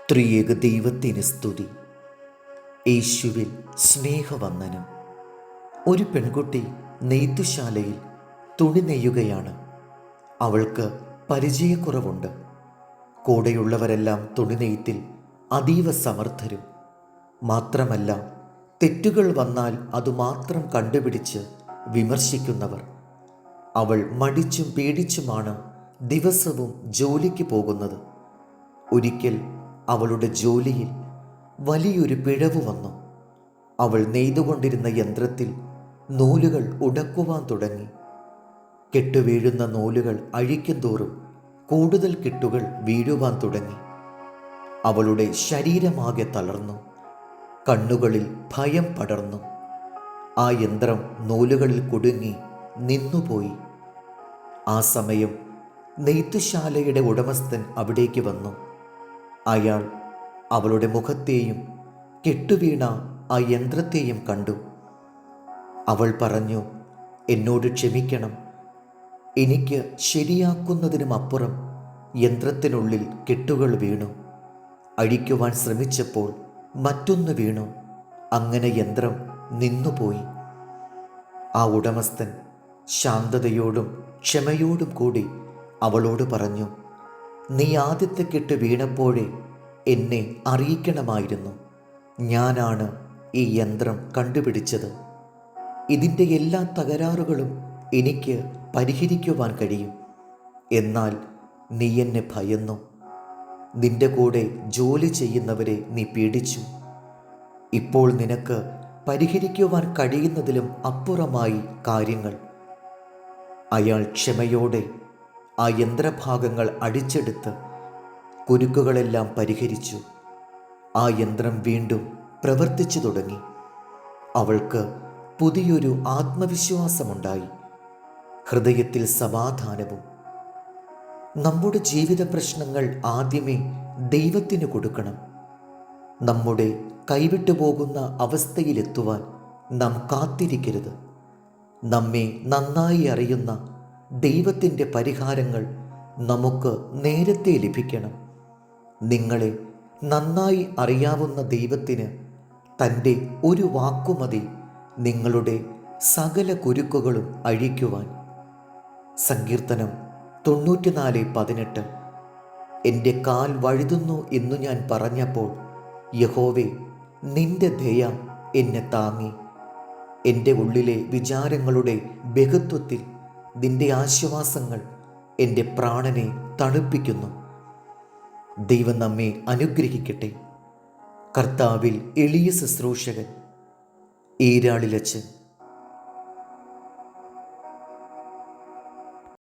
ത്രിയേക ദൈവത്തിന് സ്തുതി. യേശുവിൽ സ്നേഹവന്ദനം. ഒരു പെൺകുട്ടി നെയ്ത്തുശാലയിൽ തുണി നെയ്യുകയാണ്. അവൾക്ക് പരിചയക്കുറവുണ്ട്. കൂടെയുള്ളവരെല്ലാം തുണി നെയ്ത്തിൽ അതീവ സമർത്ഥരും. മാത്രമല്ല, തെറ്റുകൾ വന്നാൽ അതുമാത്രം കണ്ടുപിടിച്ച് വിമർശിക്കുന്നവർ. അവൾ മടിച്ചും പേടിച്ചുമാണ് ദിവസവും ജോലിക്ക് പോകുന്നത്. ഒരിക്കൽ അവളുടെ ജോലിയിൽ വലിയൊരു പിഴവ് വന്നു. അവൾ നെയ്തുകൊണ്ടിരുന്ന യന്ത്രത്തിൽ നൂലുകൾ ഉടക്കുവാൻ തുടങ്ങി. കെട്ടുവീഴുന്ന നൂലുകൾ അഴിക്കും തോറും കൂടുതൽ കെട്ടുകൾ വീഴുവാൻ തുടങ്ങി. അവളുടെ ശരീരമാകെ തളർന്നു. കണ്ണുകളിൽ ഭയം പടർന്നു. ആ യന്ത്രം നൂലുകളിൽ കുടുങ്ങി നിന്നുപോയി. ആ സമയം നെയ്ത്തുശാലയുടെ ഉടമസ്ഥൻ അവിടേക്ക് വന്നു. അയാൾ അവളുടെ മുഖത്തെയും കെട്ടുവീണ ആ യന്ത്രത്തെയും കണ്ടു. അവൾ പറഞ്ഞു, എന്നോട് ക്ഷമിക്കണം. എനിക്ക് ശരിയാക്കുന്നതിനും അപ്പുറം യന്ത്രത്തിനുള്ളിൽ കെട്ടുകൾ വീണു. അഴിക്കുവാൻ ശ്രമിച്ചപ്പോൾ മറ്റൊന്ന് വീണു. അങ്ങനെ യന്ത്രം നിന്നുപോയി. ആ ഉടമസ്ഥൻ ശാന്തതയോടും ക്ഷമയോടും കൂടി അവളോട് പറഞ്ഞു, നീ ആദ്യത്തെ കെട്ട് വീണപ്പോഴേ എന്നെ അറിയിക്കണമായിരുന്നു. ഞാനാണ് ഈ യന്ത്രം കണ്ടുപിടിച്ചത്. ഇതിൻ്റെ എല്ലാ തകരാറുകളും എനിക്ക് പരിഹരിക്കുവാൻ കഴിയും. എന്നാൽ നീ എന്നെ ഭയന്നു. നിന്റെ കൂടെ ജോലി ചെയ്യുന്നവരെ നീ പേടിച്ചു. ഇപ്പോൾ നിനക്ക് പരിഹരിക്കുവാൻ കഴിയുന്നതിലും അപ്പുറമായി കാര്യങ്ങൾ. അയാൾ ക്ഷമയോടെ ആ യന്ത്രഭാഗങ്ങൾ അടിച്ചെടുത്ത് കുരുക്കുകളെല്ലാം പരിഹരിച്ചു. ആ യന്ത്രം വീണ്ടും പ്രവർത്തിച്ചു തുടങ്ങി. അവൾക്ക് പുതിയൊരു ആത്മവിശ്വാസമുണ്ടായി. ഹൃദയത്തിൽ സമാധാനവും. നമ്മുടെ ജീവിത പ്രശ്നങ്ങൾ ആദ്യമേ ദൈവത്തിന് കൊടുക്കണം. നമ്മുടെ കൈവിട്ടു പോകുന്ന അവസ്ഥയിലെത്തുവാൻ നാം കാത്തിരിക്കരുത്. നമ്മെ നന്നായി അറിയുന്ന ദൈവത്തിൻ്റെ പരിഹാരങ്ങൾ നമുക്ക് നേരത്തെ ലഭിക്കണം. നിങ്ങളെ നന്നായി അറിയാവുന്ന ദൈവത്തിന് തൻ്റെ ഒരു വാക്കുമതി നിങ്ങളുടെ സകല കുരുക്കുകളും അഴിക്കുവാൻ. സങ്കീർത്തനം 94:18. എൻ്റെ കാൽ വഴുതുന്നു എന്നു ഞാൻ പറഞ്ഞപ്പോൾ, യഹോവേ, നിന്റെ ദയ എന്നെ താങ്ങി. എൻ്റെ ഉള്ളിലെ വിചാരങ്ങളുടെ ബഹുത്വത്തിൽ നിന്റെ ആശ്വാസങ്ങൾ എൻ്റെ പ്രാണനെ തണുപ്പിക്കുന്നു. ദൈവം നമ്മെ അനുഗ്രഹിക്കട്ടെ. കർത്താവിൽ എളിയ ശുശ്രൂഷകൻ ഈരാളിലച്ചൻ.